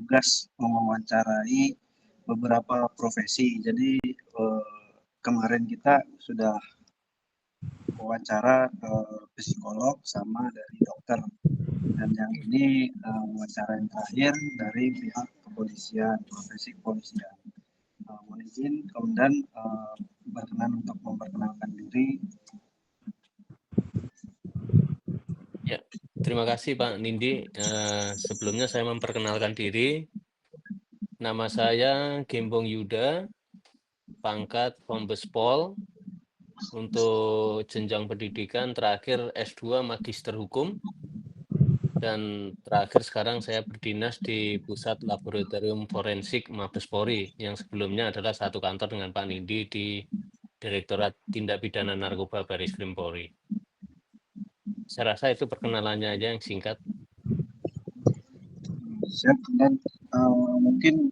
tugas mewawancarai beberapa profesi. Jadi kemarin kita sudah wawancara psikolog sama dari dokter. Dan yang ini wawancara yang terakhir dari pihak kepolisian, profesi kepolisian. Mohon izin kemudian berkenan untuk memperkenalkan diri. Ya, terima kasih Pak Nindi. Sebelumnya saya memperkenalkan diri. Nama saya Gembong Yuda, pangkat Kombes Pol. Untuk jenjang pendidikan terakhir S2 Magister Hukum. Dan terakhir sekarang saya berdinas di Pusat Laboratorium Forensik Mabes Polri, yang sebelumnya adalah satu kantor dengan Pak Nindi di Direktorat Tindak Pidana Narkoba Bareskrim Polri. Saya rasa itu perkenalannya aja yang singkat. Siap, dan mungkin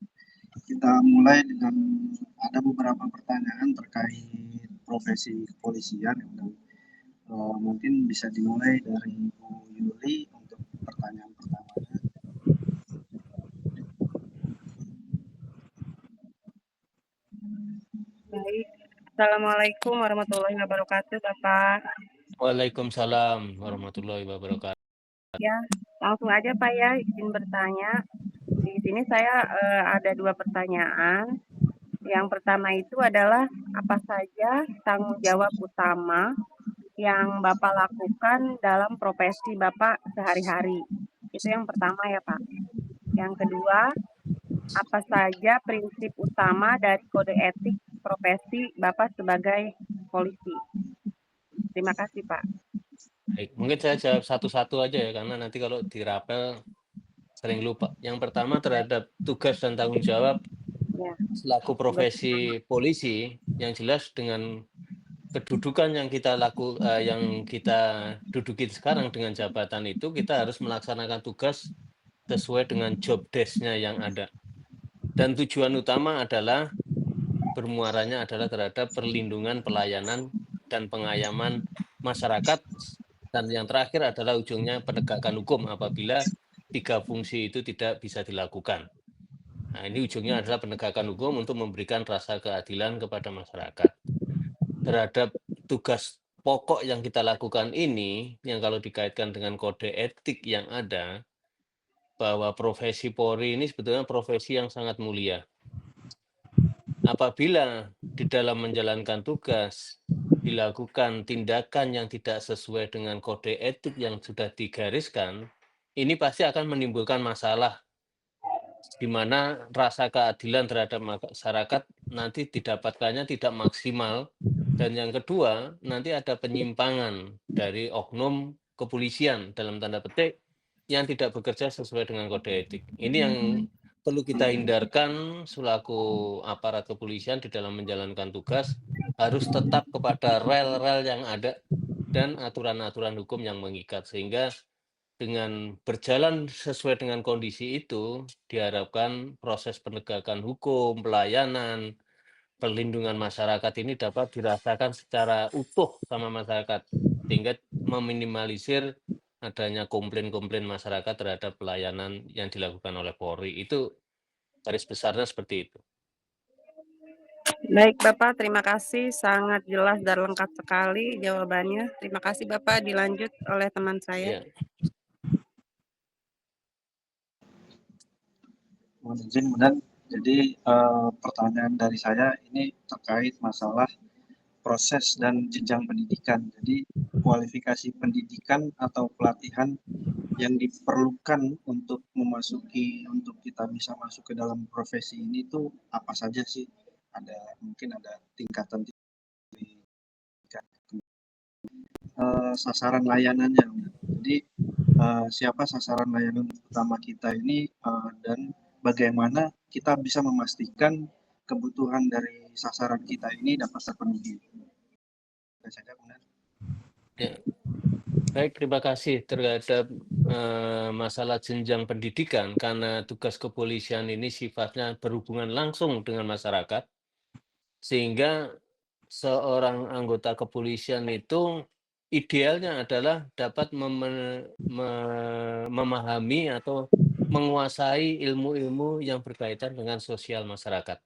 kita mulai dengan ada beberapa pertanyaan terkait profesi kepolisian. Mungkin bisa dimulai dari Bu Yuli untuk pertanyaan pertamanya. Baik, Assalamualaikum warahmatullahi wabarakatuh, Bapak. Waalaikumsalam warahmatullahi wabarakatuh. Ya, langsung aja Pak ya, izin bertanya. Di sini saya ada 2 pertanyaan. Yang pertama itu adalah apa saja tanggung jawab utama yang Bapak lakukan dalam profesi Bapak sehari-hari? Itu yang pertama ya Pak. Yang kedua, apa saja prinsip utama dari kode etik profesi Bapak sebagai polisi? Terima kasih Pak. Baik, mungkin saya jawab satu-satu aja ya, karena nanti kalau dirapel sering lupa. Yang pertama terhadap tugas dan tanggung jawab Ya, selaku profesi polisi, yang jelas dengan kedudukan yang kita duduki sekarang dengan jabatan itu, kita harus melaksanakan tugas sesuai dengan job desk-nya yang ada. Dan tujuan utama adalah bermuaranya adalah terhadap perlindungan, pelayanan, dan pengayaman masyarakat. Dan yang terakhir adalah ujungnya penegakan hukum apabila 3 fungsi itu tidak bisa dilakukan. Nah, ini ujungnya adalah penegakan hukum untuk memberikan rasa keadilan kepada masyarakat. Terhadap tugas pokok yang kita lakukan ini, yang kalau dikaitkan dengan kode etik yang ada, bahwa profesi Polri ini sebetulnya profesi yang sangat mulia. Apabila di dalam menjalankan tugas dilakukan tindakan yang tidak sesuai dengan kode etik yang sudah digariskan, ini pasti akan menimbulkan masalah, di mana rasa keadilan terhadap masyarakat nanti didapatkannya tidak maksimal. Dan yang kedua, nanti ada penyimpangan dari oknum kepolisian dalam tanda petik yang tidak bekerja sesuai dengan kode etik. Ini yang perlu kita hindarkan selaku aparat kepolisian di dalam menjalankan tugas, harus tetap kepada rel-rel yang ada dan aturan-aturan hukum yang mengikat, sehingga dengan berjalan sesuai dengan kondisi itu, diharapkan proses penegakan hukum, pelayanan, perlindungan masyarakat ini dapat dirasakan secara utuh sama masyarakat, sehingga meminimalisir adanya komplain-komplain masyarakat terhadap pelayanan yang dilakukan oleh Polri. Itu garis besarnya seperti itu. Baik Bapak, terima kasih. Sangat jelas dan lengkap sekali jawabannya. Terima kasih Bapak, dilanjut oleh teman saya. Ya. Mohon izin, dan jadi pertanyaan dari saya ini terkait masalah proses dan jenjang pendidikan. Jadi kualifikasi pendidikan atau pelatihan yang diperlukan untuk kita bisa masuk ke dalam profesi ini tuh apa saja sih? Mungkin ada tingkatan sasaran layanannya. Jadi siapa sasaran layanan utama kita ini dan bagaimana kita bisa memastikan kebutuhan dari sasaran kita ini dapat terpenuhi. Ya. Baik, terima kasih terhadap masalah jenjang pendidikan, karena tugas kepolisian ini sifatnya berhubungan langsung dengan masyarakat, sehingga seorang anggota kepolisian itu idealnya adalah dapat memahami atau menguasai ilmu-ilmu yang berkaitan dengan sosial masyarakat.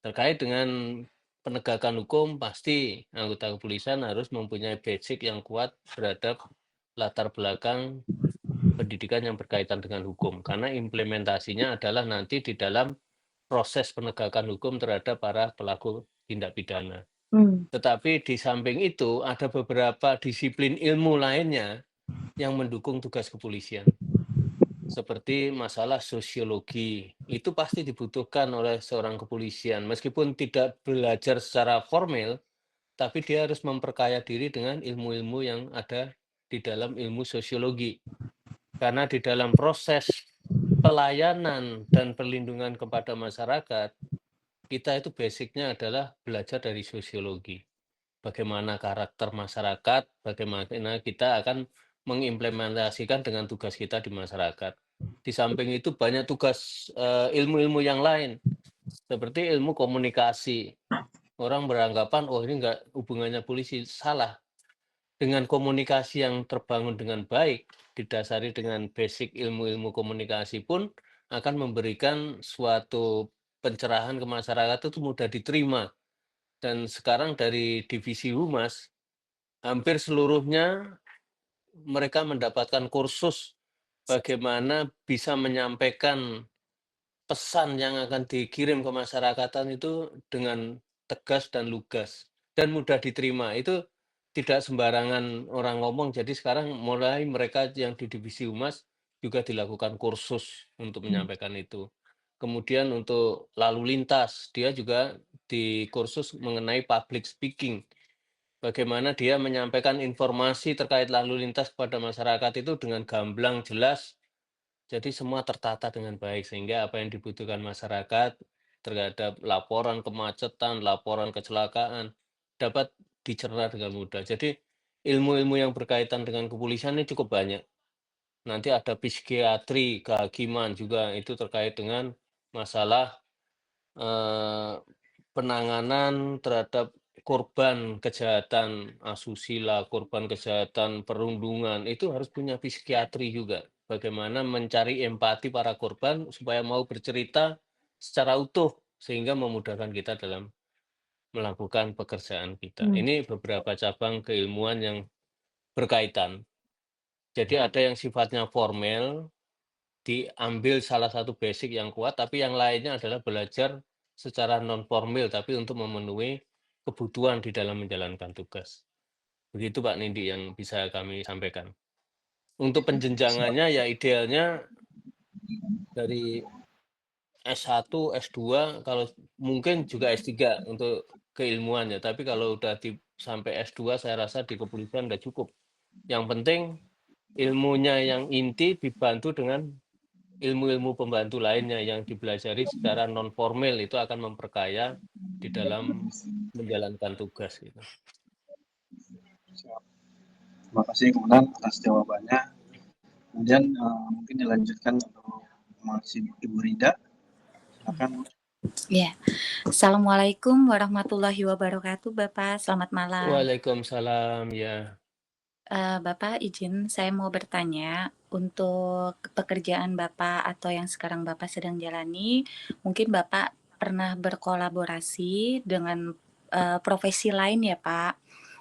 Terkait dengan penegakan hukum, pasti anggota kepolisian harus mempunyai basic yang kuat terhadap latar belakang pendidikan yang berkaitan dengan hukum, karena implementasinya adalah nanti di dalam proses penegakan hukum terhadap para pelaku tindak pidana. Tetapi di samping itu, ada beberapa disiplin ilmu lainnya yang mendukung tugas kepolisian. Seperti masalah sosiologi, itu pasti dibutuhkan oleh seorang kepolisian. Meskipun tidak belajar secara formal, tapi dia harus memperkaya diri dengan ilmu-ilmu yang ada di dalam ilmu sosiologi. Karena di dalam proses pelayanan dan perlindungan kepada masyarakat, kita itu basicnya adalah belajar dari sosiologi. Bagaimana karakter masyarakat, bagaimana kita akan mengimplementasikan dengan tugas kita di masyarakat. Di samping itu banyak tugas ilmu-ilmu yang lain, seperti ilmu komunikasi. Orang beranggapan, oh ini enggak hubungannya polisi. Salah. Dengan komunikasi yang terbangun dengan baik, didasari dengan basic ilmu-ilmu komunikasi pun akan memberikan suatu pencerahan ke masyarakat itu mudah diterima. Dan sekarang dari divisi humas, hampir seluruhnya mereka mendapatkan kursus bagaimana bisa menyampaikan pesan yang akan dikirim ke masyarakatan itu dengan tegas dan lugas, dan mudah diterima. Itu tidak sembarangan orang ngomong, jadi sekarang mulai mereka yang di divisi humas juga dilakukan kursus untuk menyampaikan itu. Kemudian untuk lalu lintas, dia juga di kursus mengenai public speaking. Bagaimana dia menyampaikan informasi terkait lalu lintas kepada masyarakat itu dengan gamblang, jelas, jadi semua tertata dengan baik, sehingga apa yang dibutuhkan masyarakat terhadap laporan kemacetan, laporan kecelakaan, dapat dicerna dengan mudah. Jadi ilmu-ilmu yang berkaitan dengan kepolisian ini cukup banyak. Nanti ada psikiatri, kehakiman juga itu terkait dengan masalah eee, penanganan terhadap korban kejahatan asusila, korban kejahatan perundungan, itu harus punya psikiatri juga. Bagaimana mencari empati para korban supaya mau bercerita secara utuh, sehingga memudahkan kita dalam melakukan pekerjaan kita. Ini beberapa cabang keilmuan yang berkaitan. Jadi ada yang sifatnya formal, diambil salah satu basic yang kuat, tapi yang lainnya adalah belajar secara non formal, tapi untuk memenuhi kebutuhan di dalam menjalankan tugas. Begitu Pak Nindi yang bisa kami sampaikan. Untuk Siap. penjenjangannya ya idealnya dari S1, S2, kalau mungkin juga S3 untuk keilmuannya, tapi kalau udah sampai S2 saya rasa di kepolisian udah cukup. Yang penting ilmunya yang inti dibantu dengan ilmu-ilmu pembantu lainnya yang dipelajari secara non formal, itu akan memperkaya di dalam menjalankan tugas gitu. Siap. Terima kasih kemudian atas jawabannya. Kemudian mungkin dilanjutkan untuk masih Ibu Rida. Silakan. Ya, Assalamualaikum warahmatullahi wabarakatuh, Bapak. Selamat malam. Waalaikumsalam, ya. Bapak izin saya mau bertanya, untuk pekerjaan Bapak atau yang sekarang Bapak sedang jalani, mungkin Bapak pernah berkolaborasi dengan profesi lain ya, Pak.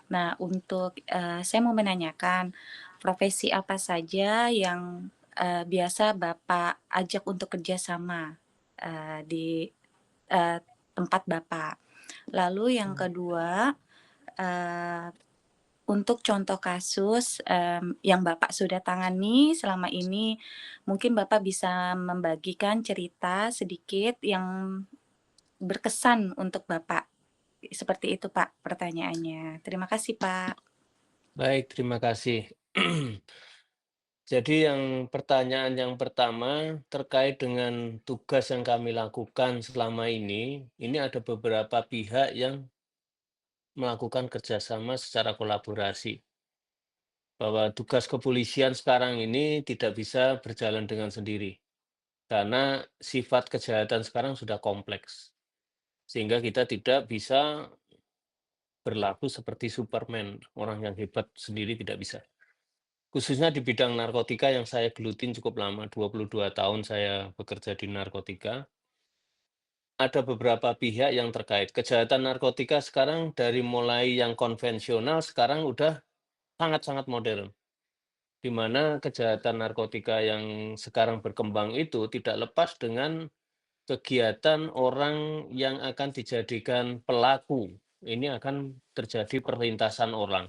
Nah, untuk saya mau menanyakan, profesi apa saja yang biasa Bapak ajak untuk kerjasama di tempat Bapak. Lalu yang kedua, untuk contoh kasus yang Bapak sudah tangani selama ini, mungkin Bapak bisa membagikan cerita sedikit yang berkesan untuk Bapak. Seperti itu Pak pertanyaannya. Terima kasih Pak. Baik, terima kasih. Jadi yang pertanyaan yang pertama terkait dengan tugas yang kami lakukan selama ini ada beberapa pihak yang melakukan kerjasama secara kolaborasi. Bahwa tugas kepolisian sekarang ini tidak bisa berjalan dengan sendiri. Karena sifat kejahatan sekarang sudah kompleks. Sehingga kita tidak bisa berlaku seperti Superman, orang yang hebat sendiri tidak bisa. khususnya di bidang narkotika yang saya gelutin cukup lama, 22 tahun saya bekerja di narkotika. Ada beberapa pihak yang terkait. Kejahatan narkotika sekarang dari mulai yang konvensional sekarang udah sangat-sangat modern. Di mana kejahatan narkotika yang sekarang berkembang itu tidak lepas dengan kegiatan orang yang akan dijadikan pelaku. Ini akan terjadi perlintasan orang.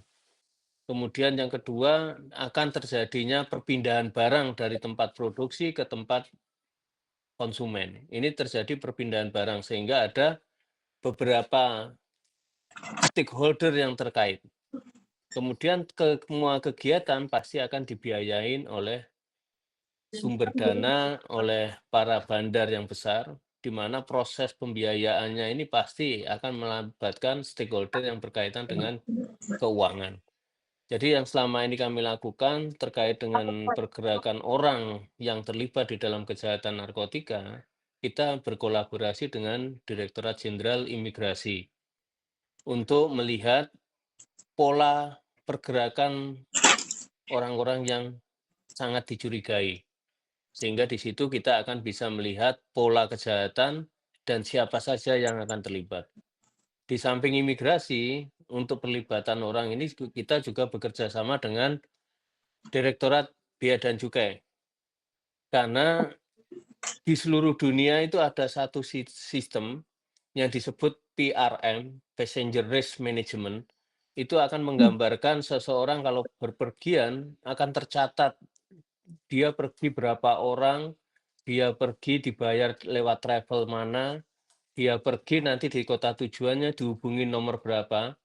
Kemudian yang kedua, akan terjadinya perpindahan barang dari tempat produksi ke tempat konsumen. Ini terjadi perpindahan barang sehingga ada beberapa stakeholder yang terkait. Kemudian semua kegiatan pasti akan dibiayain oleh sumber dana, oleh para bandar yang besar, di mana proses pembiayaannya ini pasti akan melibatkan stakeholder yang berkaitan dengan keuangan. Jadi yang selama ini kami lakukan terkait dengan pergerakan orang yang terlibat di dalam kejahatan narkotika, kita berkolaborasi dengan Direktorat Jenderal Imigrasi untuk melihat pola pergerakan orang-orang yang sangat dicurigai. Sehingga di situ kita akan bisa melihat pola kejahatan dan siapa saja yang akan terlibat. Di samping imigrasi, untuk perlibatan orang ini kita juga bekerja sama dengan Direktorat Bea dan Cukai. Karena di seluruh dunia itu ada satu sistem yang disebut PRM, Passenger Risk Management, itu akan menggambarkan seseorang kalau berpergian akan tercatat dia pergi berapa orang, dia pergi dibayar lewat travel mana, dia pergi nanti di kota tujuannya dihubungi nomor berapa.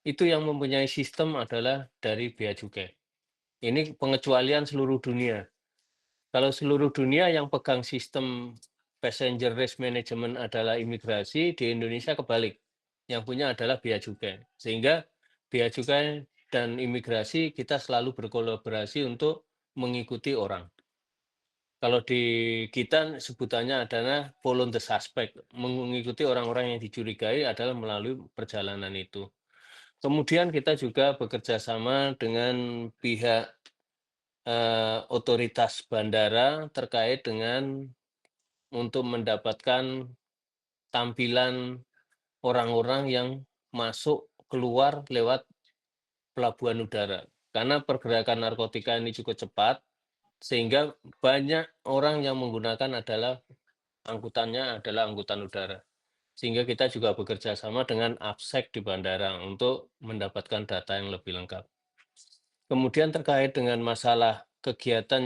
Itu yang mempunyai sistem adalah dari Bea Cukai. Ini pengecualian seluruh dunia. Kalau seluruh dunia yang pegang sistem passenger risk management adalah imigrasi, di Indonesia kebalik. Yang punya adalah Bea Cukai. Sehingga Bea Cukai dan imigrasi kita selalu berkolaborasi untuk mengikuti orang. Kalau di kita sebutannya adalah follow the suspect, mengikuti orang-orang yang dicurigai adalah melalui perjalanan itu. Kemudian kita juga bekerja sama dengan pihak otoritas bandara terkait dengan untuk mendapatkan tampilan orang-orang yang masuk keluar lewat pelabuhan udara. Karena pergerakan narkotika ini cukup cepat, sehingga banyak orang yang menggunakan adalah angkutannya adalah angkutan udara. Sehingga kita juga bekerja sama dengan APSEC di bandara untuk mendapatkan data yang lebih lengkap. Kemudian terkait dengan masalah kegiatan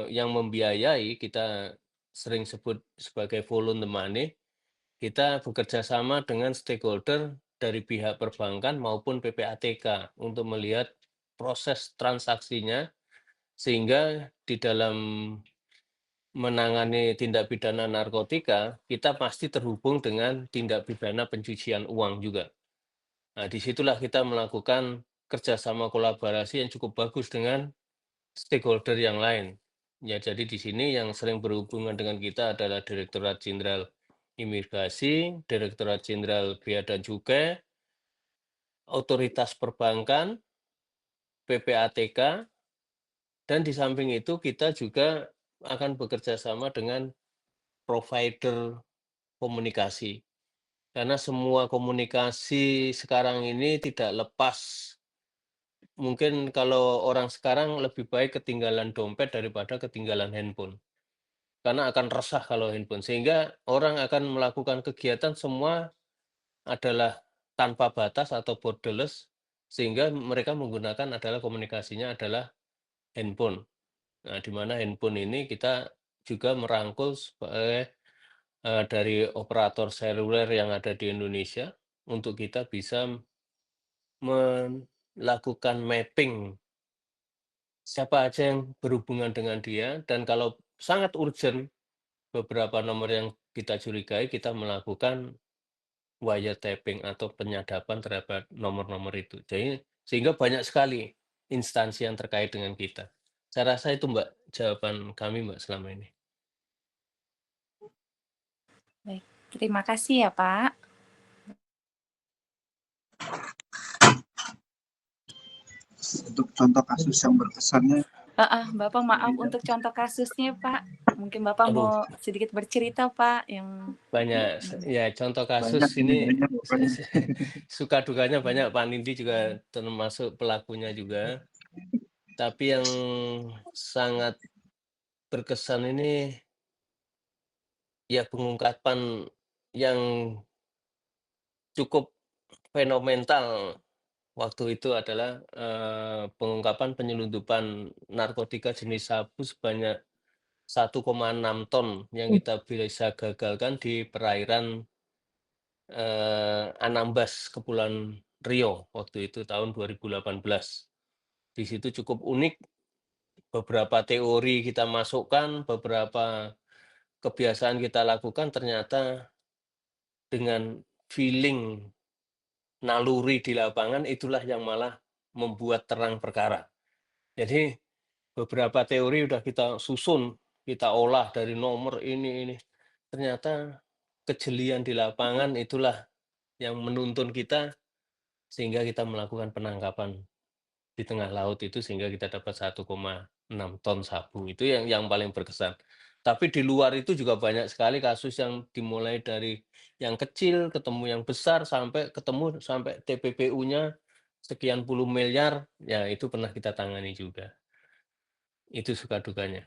yang membiayai, kita sering sebut sebagai follow the money, kita bekerja sama dengan stakeholder dari pihak perbankan maupun PPATK untuk melihat proses transaksinya, sehingga di dalam menangani tindak pidana narkotika, kita pasti terhubung dengan tindak pidana pencucian uang juga. Nah, disitulah kita melakukan kerjasama kolaborasi yang cukup bagus dengan stakeholder yang lain. Ya, jadi di sini yang sering berhubungan dengan kita adalah Direktorat Jenderal Imigrasi, Direktorat Jenderal Bea dan Cukai, Otoritas Perbankan, PPATK, dan di samping itu kita juga akan bekerja sama dengan provider komunikasi. Karena semua komunikasi sekarang ini tidak lepas. Mungkin kalau orang sekarang lebih baik ketinggalan dompet daripada ketinggalan handphone. Karena akan resah kalau handphone. Sehingga orang akan melakukan kegiatan semua adalah tanpa batas atau borderless. Sehingga mereka menggunakan adalah komunikasinya adalah handphone. Nah, di mana handphone ini kita juga merangkul sebagai dari operator seluler yang ada di Indonesia untuk kita bisa melakukan mapping siapa aja yang berhubungan dengan dia, dan kalau sangat urgent beberapa nomor yang kita curigai, kita melakukan wiretapping atau penyadapan terhadap nomor-nomor itu. Jadi sehingga banyak sekali instansi yang terkait dengan kita. Saya rasa itu Mbak, jawaban kami Mbak selama ini. Baik, terima kasih ya Pak. Untuk contoh kasus yang berkesannya Bapak maaf untuk contoh kasusnya, Pak. Mungkin Bapak Aduh, mau sedikit bercerita, Pak, yang banyak. Ya, contoh kasus banyak ini banyak pokoknya. suka dukanya banyak. Pak Nindi juga termasuk pelakunya juga. Tapi yang sangat berkesan ini ya pengungkapan yang cukup fenomenal waktu itu adalah pengungkapan penyelundupan narkotika jenis sabu sebanyak 1,6 ton yang kita bisa gagalkan di perairan Anambas, Kepulauan Riau waktu itu tahun 2018. Di situ cukup unik, beberapa teori kita masukkan, beberapa kebiasaan kita lakukan, ternyata dengan feeling naluri di lapangan itulah yang malah membuat terang perkara. Jadi beberapa teori udah kita susun, kita olah dari nomor ini. Ternyata kejelian di lapangan itulah yang menuntun kita sehingga kita melakukan penangkapan di tengah laut itu sehingga kita dapat 1,6 ton sabu. Itu yang paling berkesan. Tapi di luar itu juga banyak sekali kasus yang dimulai dari yang kecil, ketemu yang besar, sampai TPPU-nya sekian puluh miliar, ya itu pernah kita tangani juga. Itu suka dukanya.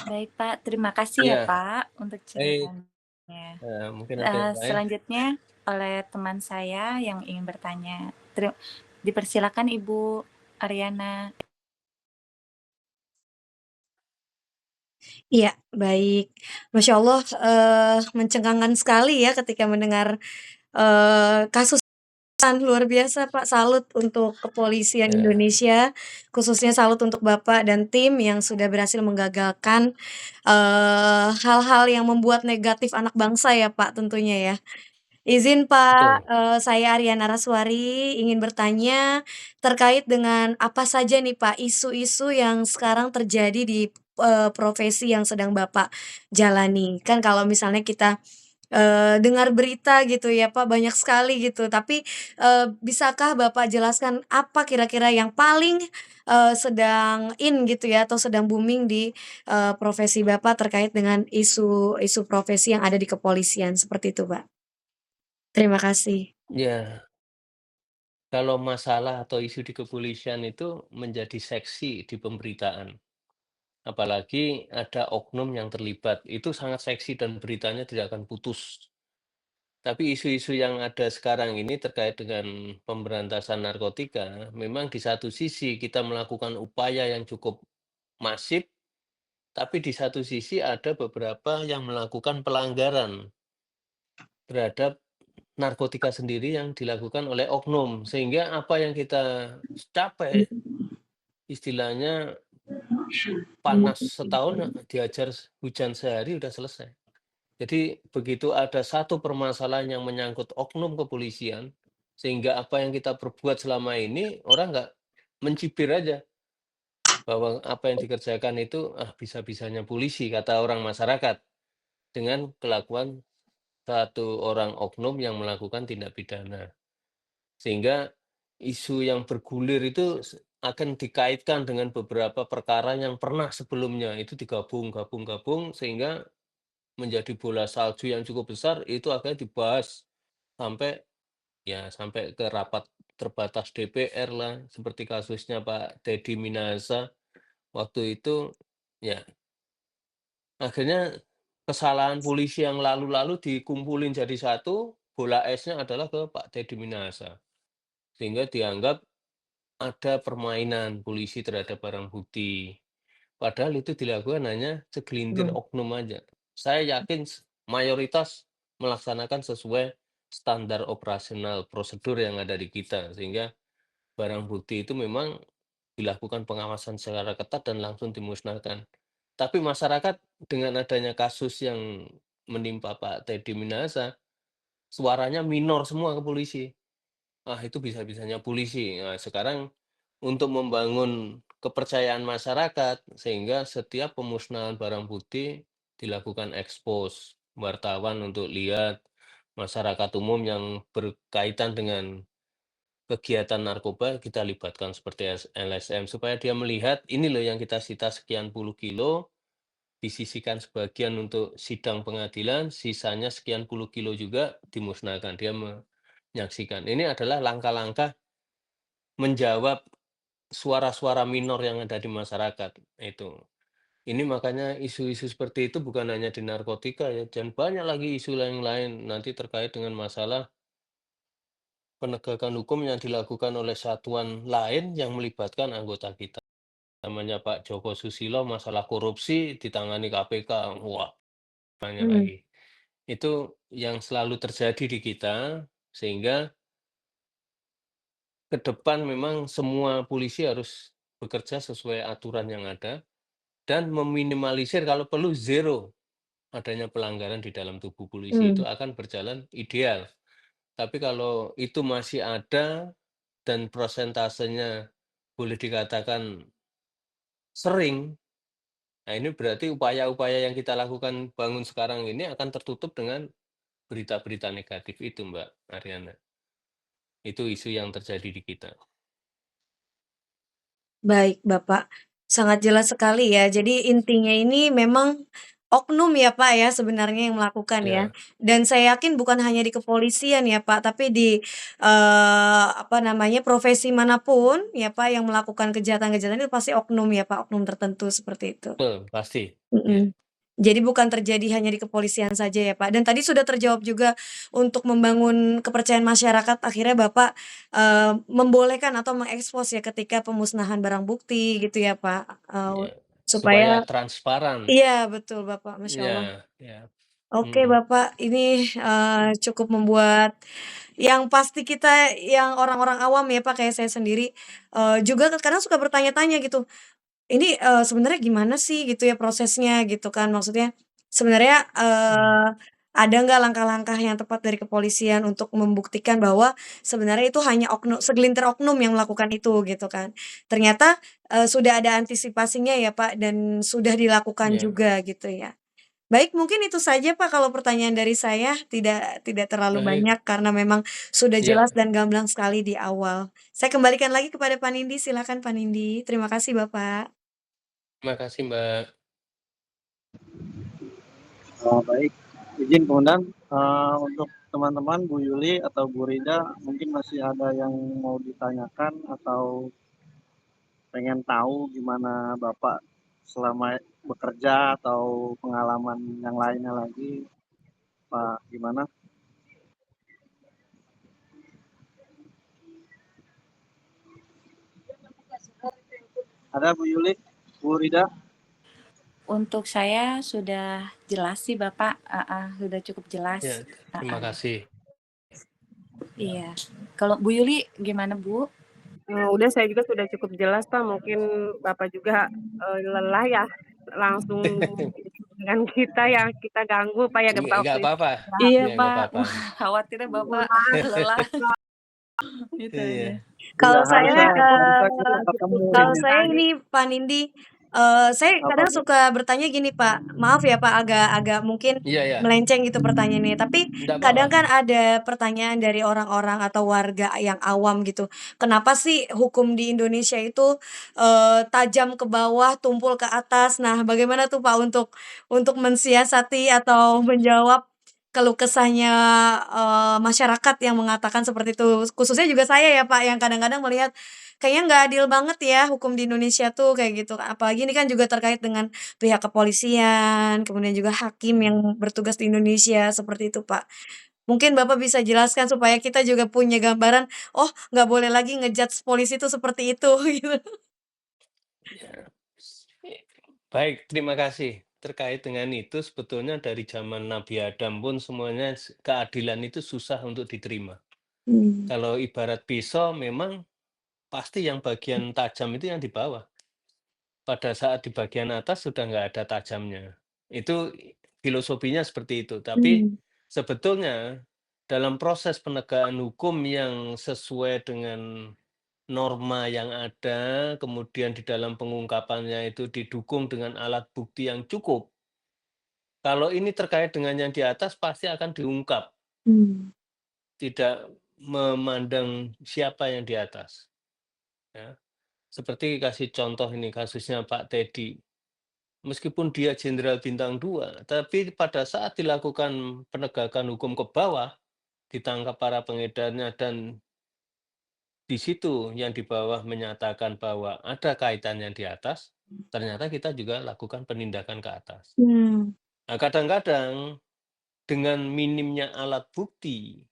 baik, Pak. Terima kasih ya, Iya, Pak, untuk baik. ceritanya. Mungkin ada yang lain? Selanjutnya oleh teman saya yang ingin bertanya. Dipersilakan Ibu Ariana. Iya, baik. Masya Allah, mencengangkan sekali ya ketika mendengar kasus luar biasa, Pak. Salut untuk kepolisian Ya, Indonesia, khususnya salut untuk Bapak dan tim yang sudah berhasil menggagalkan hal-hal yang membuat negatif anak bangsa ya, Pak, tentunya ya. Izin Pak, betul. saya Aryana Raswari ingin bertanya terkait dengan apa saja nih Pak isu-isu yang sekarang terjadi di, profesi yang sedang Bapak jalani. Kan kalau misalnya kita, dengar berita gitu ya Pak banyak sekali gitu, tapi, bisakah Bapak jelaskan apa kira-kira yang paling, sedang in gitu ya atau sedang booming di, profesi Bapak terkait dengan isu-isu profesi yang ada di kepolisian, seperti itu Pak? Terima kasih. Ya, kalau masalah atau isu di kepolisian itu menjadi seksi di pemberitaan. Apalagi ada oknum yang terlibat, itu sangat seksi dan beritanya tidak akan putus. Tapi isu-isu yang ada sekarang ini terkait dengan pemberantasan narkotika, memang di satu sisi kita melakukan upaya yang cukup masif, tapi di satu sisi ada beberapa yang melakukan pelanggaran terhadap narkotika sendiri yang dilakukan oleh oknum. Sehingga apa yang kita capai, istilahnya panas setahun, diajar hujan sehari udah selesai. Jadi begitu ada satu permasalahan yang menyangkut oknum kepolisian, sehingga apa yang kita perbuat selama ini orang nggak mencibir aja, bahwa apa yang dikerjakan itu, bisa-bisanya polisi, kata orang masyarakat, dengan kelakuan satu orang oknum yang melakukan tindak pidana. Sehingga isu yang bergulir itu akan dikaitkan dengan beberapa perkara yang pernah sebelumnya, itu digabung, sehingga menjadi bola salju yang cukup besar, itu akhirnya dibahas sampai sampai ke rapat terbatas DPR lah, seperti kasusnya Pak Teddy Minahasa. Waktu itu, ya akhirnya kesalahan polisi yang lalu-lalu dikumpulin jadi satu, bola esnya adalah ke Pak Teddy Minahasa. Sehingga dianggap ada permainan polisi terhadap barang bukti. Padahal itu dilakukan hanya segelintir Belum. oknum aja. Saya yakin mayoritas melaksanakan sesuai standar operasional prosedur yang ada di kita, sehingga barang bukti itu memang dilakukan pengawasan secara ketat dan langsung dimusnahkan. Tapi masyarakat dengan adanya kasus yang menimpa Pak Teddy Minahasa, suaranya minor semua ke polisi. Itu bisa-bisanya polisi. Nah, sekarang untuk membangun kepercayaan masyarakat, sehingga setiap pemusnahan barang bukti dilakukan ekspos, wartawan untuk lihat Masyarakat umum yang berkaitan dengan kegiatan narkoba kita libatkan seperti LSM supaya dia melihat, ini loh yang kita sita sekian puluh kilo, disisihkan sebagian untuk sidang pengadilan, sisanya sekian puluh kilo juga dimusnahkan. Dia menyaksikan. Ini adalah langkah-langkah menjawab suara-suara minor yang ada di masyarakat, itu. Ini makanya isu-isu seperti itu bukan hanya di narkotika ya, dan banyak lagi isu yang lain nanti terkait dengan masalah penegakan hukum yang dilakukan oleh satuan lain yang melibatkan anggota kita. Namanya Pak Joko Susilo, masalah korupsi ditangani KPK, wah banyak Mmm, lagi. Itu yang selalu terjadi di kita, sehingga ke depan memang semua polisi harus bekerja sesuai aturan yang ada dan meminimalisir kalau perlu zero adanya pelanggaran di dalam tubuh polisi itu mmm, akan berjalan ideal. Tapi kalau itu masih ada dan prosentasenya boleh dikatakan sering, nah ini berarti upaya-upaya yang kita lakukan bangun sekarang ini akan tertutup dengan berita-berita negatif itu, Mbak Ariana. Itu isu yang terjadi di kita. baik Bapak, sangat jelas sekali ya. Jadi intinya ini memang oknum ya Pak ya sebenarnya yang melakukan ya. Ya, Dan saya yakin bukan hanya di kepolisian ya Pak, tapi di, apa namanya, profesi manapun ya Pak yang melakukan kejahatan-kejahatan itu pasti oknum ya Pak, oknum tertentu seperti itu. betul, pasti. Ya, Mhm. Jadi bukan terjadi hanya di kepolisian saja ya, Pak, dan tadi sudah terjawab juga untuk membangun kepercayaan masyarakat akhirnya Bapak, membolehkan atau mengekspos ya ketika pemusnahan barang bukti gitu ya, Pak, ya. Supaya supaya transparan. iya betul Bapak, Masya Allah. Ya, ya. Oke Mhm. Bapak, ini, cukup membuat yang pasti kita yang orang-orang awam ya Pak, kayak saya sendiri, juga kadang suka bertanya-tanya gitu, ini, sebenarnya gimana sih gitu ya prosesnya gitu kan, maksudnya sebenarnya, ada nggak langkah-langkah yang tepat dari kepolisian untuk membuktikan bahwa sebenarnya itu hanya segelintir oknum yang melakukan itu gitu kan. Ternyata, sudah ada antisipasinya ya Pak dan sudah dilakukan Ya, juga gitu ya. Baik mungkin itu saja Pak kalau pertanyaan dari saya, tidak terlalu baik. banyak karena memang sudah Ya, jelas dan gamblang sekali di awal. Saya kembalikan lagi kepada Pak Nindi, silakan Pak Nindi. Terima kasih Bapak. terima kasih, Mbak. Baik, izin kemudian untuk teman-teman Bu Yuli atau Bu Rida mungkin masih ada yang mau ditanyakan atau pengen tahu gimana Bapak selama bekerja atau pengalaman yang lainnya lagi, Pak gimana? Ada Bu Yuli, Bu Rida? Untuk saya sudah jelas sih Bapak, sudah cukup Ya, jelas. terima kasih. Iya. Kalau Bu Yuli gimana Bu? Udah saya juga sudah cukup jelas, Pak, mungkin Bapak juga, lelah ya, langsung dengan kita yang kita ganggu, Pak, ya Nggak waktu apa-apa. istirahat. Iya Ya, nggak Pak, apa-apa. wah khawatirnya Mohon Bapak maaf lelah, itu aja. Iya. Iya, Kalau saya, harusnya harusnya kita eee, ketemu kalau ini. saya ini Pak Nindi, saya Apa kadang Bu? suka bertanya gini Pak, maaf ya Pak agak agak mungkin Iya, ya. melenceng gitu pertanyaannya, tapi Nggak apa-apa. kadang kan ada pertanyaan dari orang-orang atau warga yang awam gitu, kenapa sih hukum di Indonesia itu, tajam ke bawah, tumpul ke atas? Nah, bagaimana tuh Pak untuk mensiasati atau menjawab keluh kesahnya, masyarakat yang mengatakan seperti itu? Khususnya juga saya ya Pak, yang kadang-kadang melihat, kayaknya nggak adil banget ya hukum di Indonesia tuh, kayak gitu. Apalagi ini kan juga terkait dengan pihak kepolisian, kemudian juga hakim yang bertugas di Indonesia, seperti itu Pak. Mungkin Bapak bisa jelaskan supaya kita juga punya gambaran, oh nggak boleh lagi ngejudge polisi itu seperti itu, gitu. Ya. Baik, terima kasih. Terkait dengan itu sebetulnya dari zaman Nabi Adam pun semuanya keadilan itu susah untuk diterima. Mmm, Kalau ibarat pisau memang pasti yang bagian tajam itu yang di bawah. Pada saat di bagian atas sudah nggak ada tajamnya. Itu filosofinya seperti itu. Tapi mmm, sebetulnya dalam proses penegakan hukum yang sesuai dengan norma yang ada, kemudian di dalam pengungkapannya itu didukung dengan alat bukti yang cukup. Kalau ini terkait dengan yang di atas pasti akan diungkap. tidak memandang siapa yang di atas, ya. Seperti kasih contoh ini kasusnya Pak Teddy, meskipun dia jenderal bintang 2, tapi pada saat dilakukan penegakan hukum ke bawah, ditangkap para pengedarnya dan di situ yang di bawah menyatakan bahwa ada kaitan yang di atas, ternyata kita juga lakukan penindakan ke atas. Nah, kadang-kadang dengan minimnya alat bukti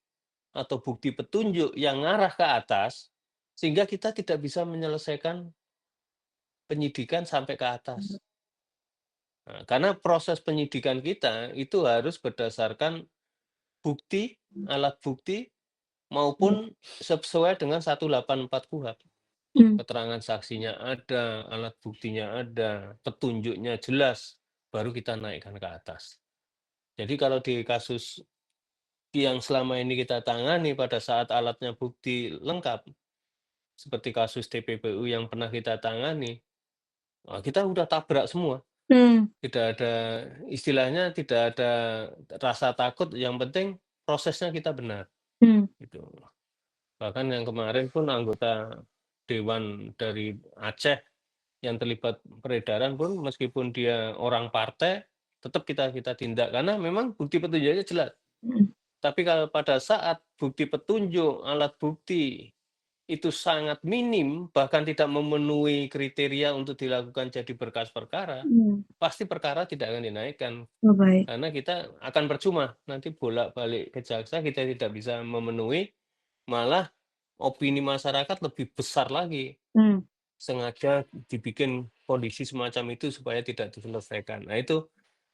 atau bukti petunjuk yang ngarah ke atas, sehingga kita tidak bisa menyelesaikan penyidikan sampai ke atas. Nah, karena proses penyidikan kita itu harus berdasarkan bukti, alat bukti, maupun sesuai dengan 184 KUHP. Keterangan saksinya ada, alat buktinya ada, petunjuknya jelas, baru kita naikkan ke atas. Jadi kalau di kasus yang selama ini kita tangani pada saat alatnya bukti lengkap, seperti kasus TPPU yang pernah kita tangani, kita udah tabrak semua. Tidak ada istilahnya tidak ada rasa takut, yang penting prosesnya kita benar, gitu. Bahkan yang kemarin pun anggota dewan dari Aceh yang terlibat peredaran pun meskipun dia orang partai, tetap kita tindak karena memang bukti petunjuknya jelas. Tapi kalau pada saat bukti petunjuk, alat bukti itu sangat minim, bahkan tidak memenuhi kriteria untuk dilakukan jadi berkas perkara, pasti perkara tidak akan dinaikkan. Oh, baik. Karena kita akan percuma, nanti bolak-balik ke jaksa kita tidak bisa memenuhi, malah opini masyarakat lebih besar lagi. Sengaja dibikin kondisi semacam itu supaya tidak diselesaikan. Nah itu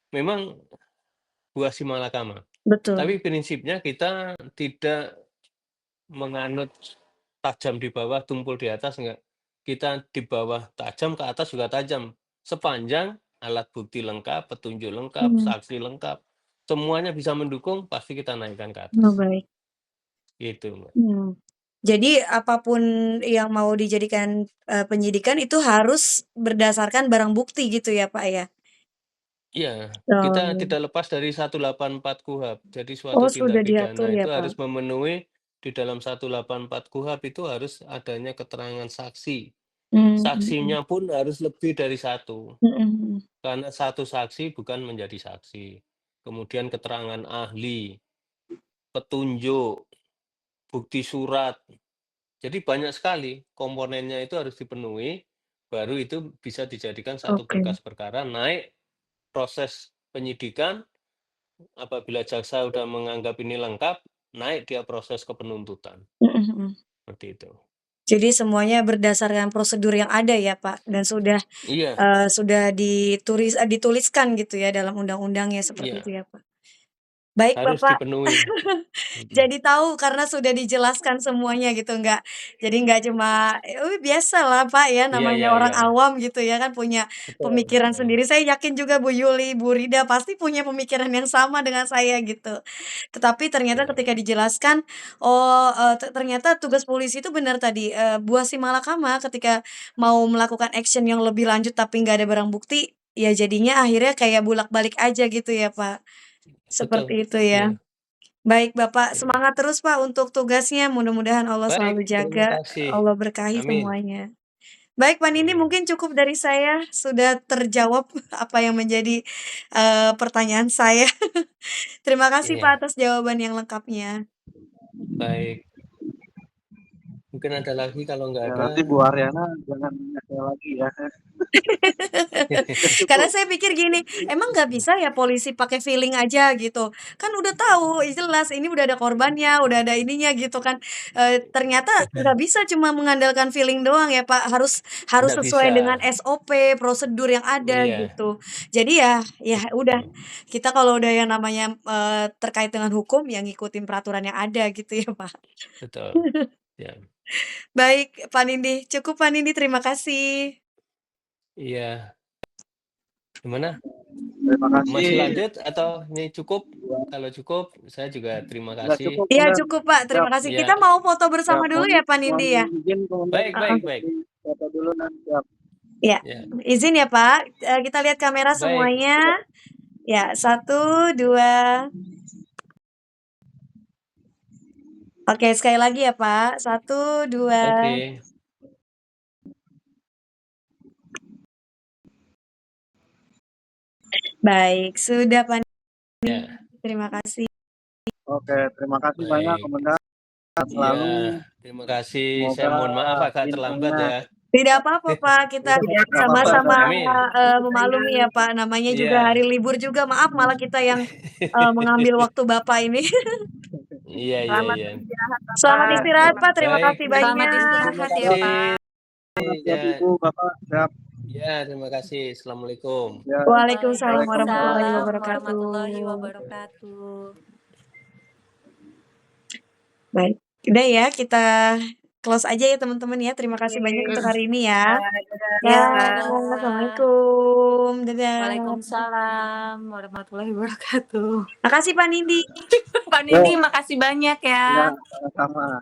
memang buah si malakama. Betul. Tapi prinsipnya kita tidak menganut tajam di bawah, tumpul di atas, enggak. Kita di bawah tajam, ke atas juga tajam. Sepanjang alat bukti lengkap, petunjuk lengkap, saksi lengkap, semuanya bisa mendukung, pasti kita naikkan ke Oh, atas. baik. Gitu, Mbak. Jadi apapun yang mau dijadikan, penyidikan itu harus berdasarkan barang bukti gitu ya, Pak, ya? Iya, Oh, kita iya. tidak lepas dari 184 KUHP. Jadi Oh, suatu sudah tindak diatur pidana ya, itu harus Pak? memenuhi di dalam 184 KUHP itu harus adanya keterangan saksi. Saksinya pun harus lebih dari satu. Karena satu saksi bukan menjadi saksi. Kemudian keterangan ahli, petunjuk, bukti surat. Jadi banyak sekali komponennya itu harus dipenuhi, baru itu bisa dijadikan satu Oke. berkas perkara, naik proses penyidikan. Apabila jaksa sudah menganggap ini lengkap, naik dia proses ke penuntutan. Seperti itu. Jadi semuanya berdasarkan prosedur yang ada ya, Pak, dan sudah Iya, dituliskan gitu ya dalam undang-undangnya seperti itu iya, ya, Pak? Baik, harus Bapak. dipenuhi. Jadi tahu karena sudah dijelaskan semuanya gitu, nggak cuma, biasalah Pak ya Iya, namanya iya, orang iya, awam gitu ya kan punya betul, pemikiran sendiri. Saya yakin juga Bu Yuli, Bu Rida pasti punya pemikiran yang sama dengan saya gitu. Tetapi ternyata iya, ketika dijelaskan, ternyata tugas polisi itu benar tadi, buah si malakama ketika mau melakukan action yang lebih lanjut tapi nggak ada barang bukti, ya jadinya akhirnya kayak bolak-balik aja gitu ya Pak. betul, Seperti itu ya. iya, Baik Bapak, iya. semangat terus Pak untuk tugasnya, mudah-mudahan Allah Baik, selalu terima jaga, kasih. Allah berkahi Amin, semuanya. Baik Pak Nindi, amin. mungkin cukup dari saya, sudah terjawab apa yang menjadi, pertanyaan saya. Terima kasih Iya, Pak atas jawaban yang lengkapnya. baik. Mungkin ada lagi, kalau nggak Ya ada. nanti Bu Aryana jangan ada lagi ya. Karena Cukup. saya pikir gini, emang nggak bisa ya polisi pakai feeling aja gitu? Kan udah tahu, jelas ini udah ada korbannya, udah ada ininya gitu kan. Ternyata nggak bisa cuma mengandalkan feeling doang ya Pak, harus harus Nggak sesuai bisa. dengan SOP, prosedur yang ada Iya, gitu. Jadi ya udah, betul, kita kalau udah yang namanya, terkait dengan hukum, ya ngikutin peraturan yang ada gitu ya Pak. betul. Ya, Baik Pak Nindi, cukup Pak Nindi, terima kasih. iya. Gimana? Terima Masih kasih. lanjut atau ini cukup? Kalau cukup, saya juga terima Nggak cukup, kasih. Iya udah cukup Pak, terima siap. kasih. Kita Ya, mau foto Siap. bersama dulu ya Pak Mohon Nindi ya? izin kemudian baik, Heeh. baik, baik. foto dulu nanti siap. Ya, Ya, izin ya Pak, kita lihat kamera baik. semuanya. Ya, 1, 2. Oke, sekali lagi ya, Pak. 1, 2. Oke. Baik, sudah Pak Nindi. Ya, Terima kasih. Oke, terima kasih banyak baik. Komandan. Sehat Iya, selalu. terima kasih. Saya Semoga mohon maaf agak terlambat infonya ya. Tidak apa-apa, Pak. Kita tidak apa-apa, sama-sama Amin. memaklumi ya, Pak. Namanya juga Iya. hari libur juga. Maaf malah kita yang mengambil waktu Bapak ini. Iya, iya, Selamat iya. istirahat, Selamat Bapak. istirahat, Pak. Terima Baik. kasih Selamat banyak. istirahat ya, Terima Pak. Semangat kasih. buat Ibu, Bapak. Siap. Ya, terima kasih. Assalamualaikum. Ya. Waalaikumsalam warahmatullahi Waalaikumsalam wabarakatuh. warahmatullahi wabarakatuh. Baik, udah ya kita close aja ya teman-teman ya. Terima kasih banyak untuk hari ini ya. Ya, Dadah. assalamualaikum. Dadah. Waalaikumsalam warahmatullahi wabarakatuh. Makasih Pak Nindi. Pak Nindi, makasih banyak ya. Ya, sama-sama.